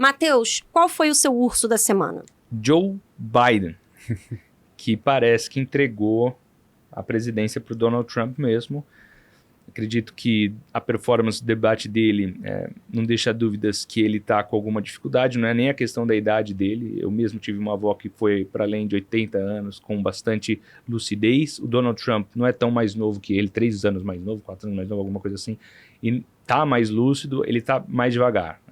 Matheus, qual foi o seu urso da semana? Joe Biden, que parece que entregou a presidência para o Donald Trump mesmo. Acredito que a performance do debate dele não deixa dúvidas que ele está com alguma dificuldade, não é nem a questão da idade dele. Eu mesmo tive uma avó que foi para além de 80 anos, com bastante lucidez. O Donald Trump não é tão mais novo que ele, 3 anos mais novo, 4 anos mais novo, alguma coisa assim. E está mais lúcido, ele está mais devagar.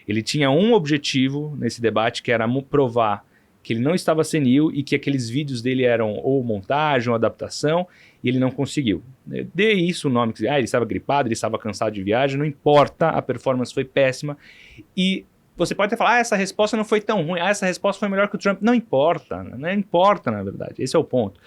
Ele tinha um objetivo nesse debate, que era provar que ele não estava senil e que aqueles vídeos dele eram ou montagem ou adaptação, e ele não conseguiu. Dê isso o nome, ele estava gripado, ele estava cansado de viagem, não importa, a performance foi péssima. E você pode até falar, essa resposta não foi tão ruim, essa resposta foi melhor que o Trump. Não importa, na verdade, esse é o ponto.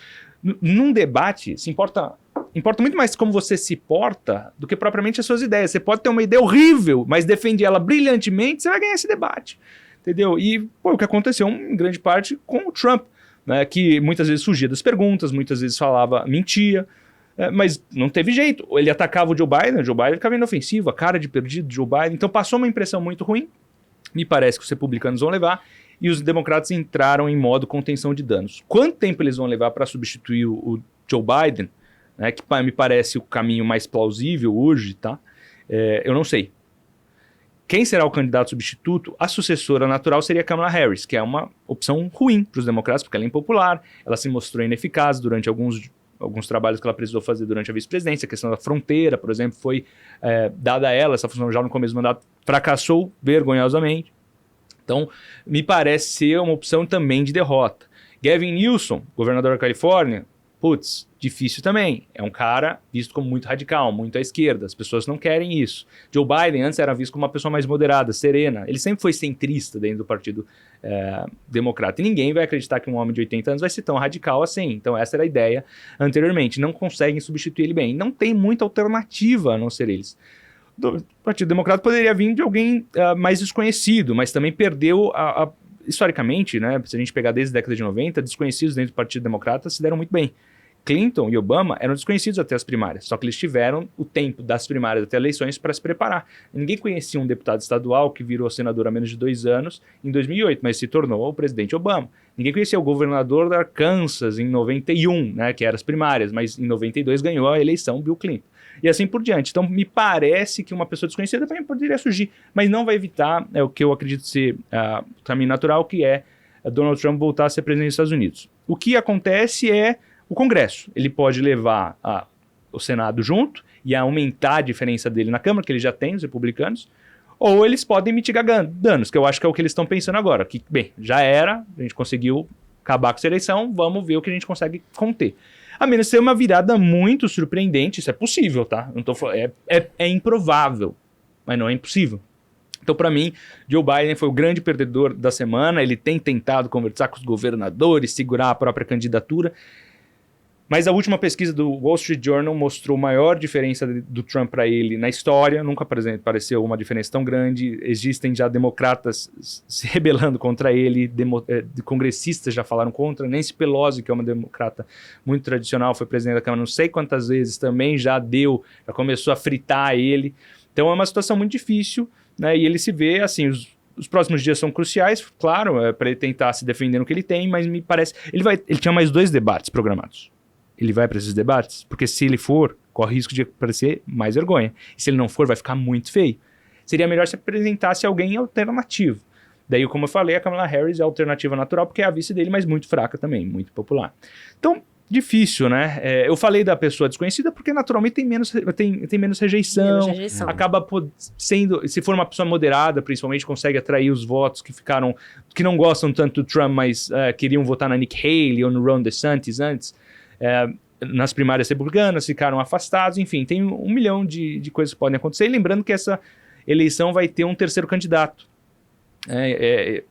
Num debate, importa muito mais como você se porta do que propriamente as suas ideias. Você pode ter uma ideia horrível, mas defender ela brilhantemente, você vai ganhar esse debate. Entendeu? E o que aconteceu em grande parte com o Trump, né, que muitas vezes fugia das perguntas, muitas vezes falava, mentia, mas não teve jeito. Ele atacava o Joe Biden ficava inofensivo, a cara de perdido do Joe Biden. Então passou uma impressão muito ruim, me parece que os republicanos vão levar, e os democratas entraram em modo contenção de danos. Quanto tempo eles vão levar para substituir o Joe Biden, né, que me parece o caminho mais plausível hoje, tá? Eu não sei. Quem será o candidato substituto? A sucessora natural seria Kamala Harris, que é uma opção ruim para os democratas, porque ela é impopular, ela se mostrou ineficaz durante alguns trabalhos que ela precisou fazer durante a vice-presidência. A questão da fronteira, por exemplo, foi dada a ela, essa função já no começo do mandato fracassou vergonhosamente. Então, me parece ser uma opção também de derrota. Gavin Newsom, governador da Califórnia, difícil também. É um cara visto como muito radical, muito à esquerda. As pessoas não querem isso. Joe Biden antes era visto como uma pessoa mais moderada, serena. Ele sempre foi centrista dentro do Partido Democrata. E ninguém vai acreditar que um homem de 80 anos vai ser tão radical assim. Então essa era a ideia anteriormente. Não conseguem substituir ele bem. Não tem muita alternativa a não ser eles. O Partido Democrata poderia vir de alguém mais desconhecido, mas também perdeu historicamente, né, se a gente pegar desde a década de 90, desconhecidos dentro do Partido Democrata se deram muito bem. Clinton e Obama eram desconhecidos até as primárias, só que eles tiveram o tempo das primárias até eleições para se preparar. Ninguém conhecia um deputado estadual que virou senador há menos de 2 anos em 2008, mas se tornou o presidente Obama. Ninguém conhecia o governador da Arkansas em 91, né, que eram as primárias, mas em 92 ganhou a eleição Bill Clinton. E assim por diante. Então, me parece que uma pessoa desconhecida também poderia surgir, mas não vai evitar o que eu acredito ser o caminho natural, que é Donald Trump voltar a ser presidente dos Estados Unidos. O que acontece é o Congresso. Ele pode levar o Senado junto e aumentar a diferença dele na Câmara, que ele já tem, os republicanos, ou eles podem mitigar danos, que eu acho que é o que eles estão pensando agora. Que, bem, já era, a gente conseguiu acabar com essa eleição, vamos ver o que a gente consegue conter. A menos ser uma virada muito surpreendente, isso é possível, tá? Não tô falando, é improvável, mas não é impossível. Então, para mim, Joe Biden foi o grande perdedor da semana. Ele tem tentado conversar com os governadores, segurar a própria candidatura. Mas a última pesquisa do Wall Street Journal mostrou maior diferença do Trump para ele na história. Nunca apareceu uma diferença tão grande. Existem já democratas se rebelando contra ele, congressistas já falaram contra. Nancy Pelosi, que é uma democrata muito tradicional, foi presidente da Câmara não sei quantas vezes, também já começou a fritar ele. Então é uma situação muito difícil, né? E ele se vê assim, os próximos dias são cruciais, claro, para ele tentar se defender no que ele tem, mas me parece... Ele tinha mais 2 debates programados. Ele vai para esses debates? Porque se ele for, corre risco de aparecer mais vergonha. E se ele não for, vai ficar muito feio. Seria melhor se apresentasse alguém alternativo. Daí, como eu falei, a Kamala Harris é a alternativa natural, porque é a vice dele, mas muito fraca também, muito popular. Então, difícil, né? Eu falei da pessoa desconhecida porque naturalmente tem menos rejeição. Acaba sendo, se for uma pessoa moderada, principalmente, consegue atrair os votos que não gostam tanto do Trump, mas queriam votar na Nikki Haley ou no Ron DeSantis antes. Nas primárias republicanas, ficaram afastados, enfim, tem 1 milhão de coisas que podem acontecer. E lembrando que essa eleição vai ter um terceiro candidato.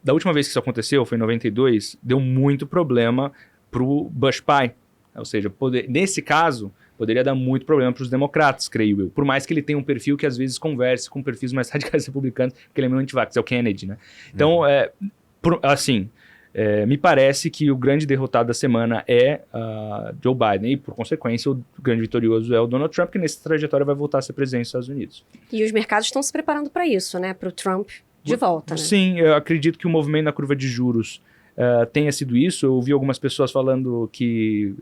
Da última vez que isso aconteceu, foi em 92, deu muito problema para o Bush pai. Ou seja, nesse caso, poderia dar muito problema para os democratas, creio eu. Por mais que ele tenha um perfil que às vezes converse com perfis mais radicais republicanos, porque ele é meio antivax, é o Kennedy, né? Então, me parece que o grande derrotado da semana é Joe Biden e, por consequência, o grande vitorioso é o Donald Trump, que nessa trajetória vai voltar a ser presidente dos Estados Unidos. E os mercados estão se preparando para isso, né? Para o Trump de volta, né? Sim, eu acredito que o movimento na curva de juros tenha sido isso. Eu ouvi algumas pessoas falando que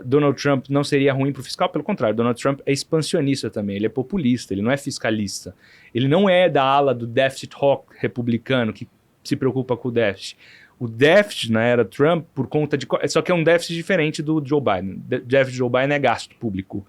Donald Trump não seria ruim para o fiscal. Pelo contrário, Donald Trump é expansionista também, ele é populista, ele não é fiscalista. Ele não é da ala do deficit hawk republicano que se preocupa com o déficit. O déficit na era Trump, por conta de... Só que é um déficit diferente do Joe Biden. Déficit de Joe Biden é gasto público.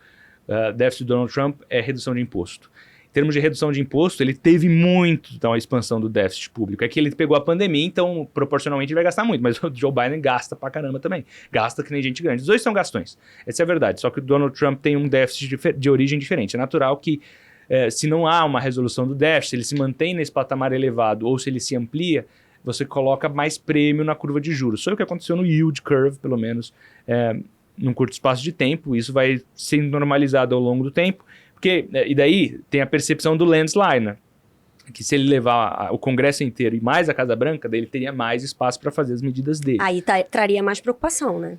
Déficit do Donald Trump é redução de imposto. Em termos de redução de imposto, ele teve muito a expansão do déficit público. É que ele pegou a pandemia, então proporcionalmente ele vai gastar muito, mas o Joe Biden gasta pra caramba também. Gasta que nem gente grande. Os dois são gastões. Essa é a verdade. Só que o Donald Trump tem um déficit de origem diferente. É natural que, se não há uma resolução do déficit, ele se mantém nesse patamar elevado ou se ele se amplia, você coloca mais prêmio na curva de juros. Foi o que aconteceu no yield curve, pelo menos, num curto espaço de tempo. Isso vai sendo normalizado ao longo do tempo. E daí tem a percepção do landslide, né? Que se ele levar o Congresso inteiro e mais a Casa Branca, daí ele teria mais espaço para fazer as medidas dele. Aí traria mais preocupação, né?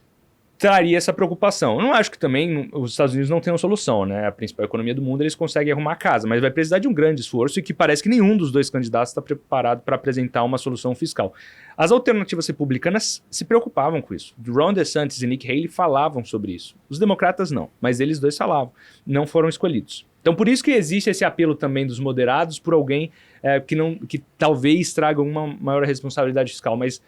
Traria essa preocupação. Eu não acho que também os Estados Unidos não tenham solução, né? A principal economia do mundo, eles conseguem arrumar a casa, mas vai precisar de um grande esforço e que parece que nenhum dos dois candidatos está preparado para apresentar uma solução fiscal. As alternativas republicanas se preocupavam com isso. Ron DeSantis e Nikki Haley falavam sobre isso. Os democratas não, mas eles dois falavam. Não foram escolhidos. Então, por isso que existe esse apelo também dos moderados por alguém que talvez traga uma maior responsabilidade fiscal, mas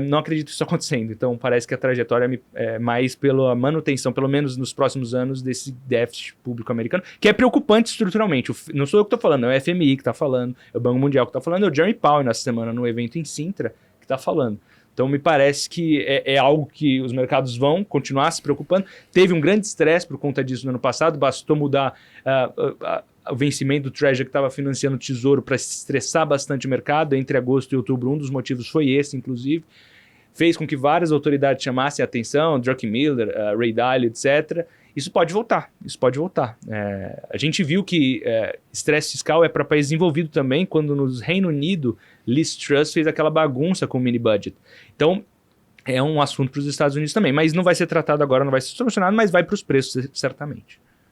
não acredito isso acontecendo. Então, parece que a trajetória é mais pela manutenção, pelo menos nos próximos anos, desse déficit público americano, que é preocupante estruturalmente. Não sou eu que estou falando, é o FMI que está falando, é o Banco Mundial que está falando, é o Jeremy Powell nessa semana no evento em Sintra que está falando. Então, me parece que é algo que os mercados vão continuar se preocupando. Teve um grande estresse por conta disso no ano passado, bastou mudar o vencimento do Treasury que estava financiando o Tesouro para estressar bastante o mercado. Entre agosto e outubro, um dos motivos foi esse, inclusive. Fez com que várias autoridades chamassem a atenção, Druckenmiller, Ray Dalio, etc. Isso pode voltar. A gente viu que estresse fiscal é para país desenvolvido também, quando no Reino Unido, Liz Truss fez aquela bagunça com o mini-budget. Então, é um assunto para os Estados Unidos também, mas não vai ser tratado agora, não vai ser solucionado, mas vai para os preços, certamente.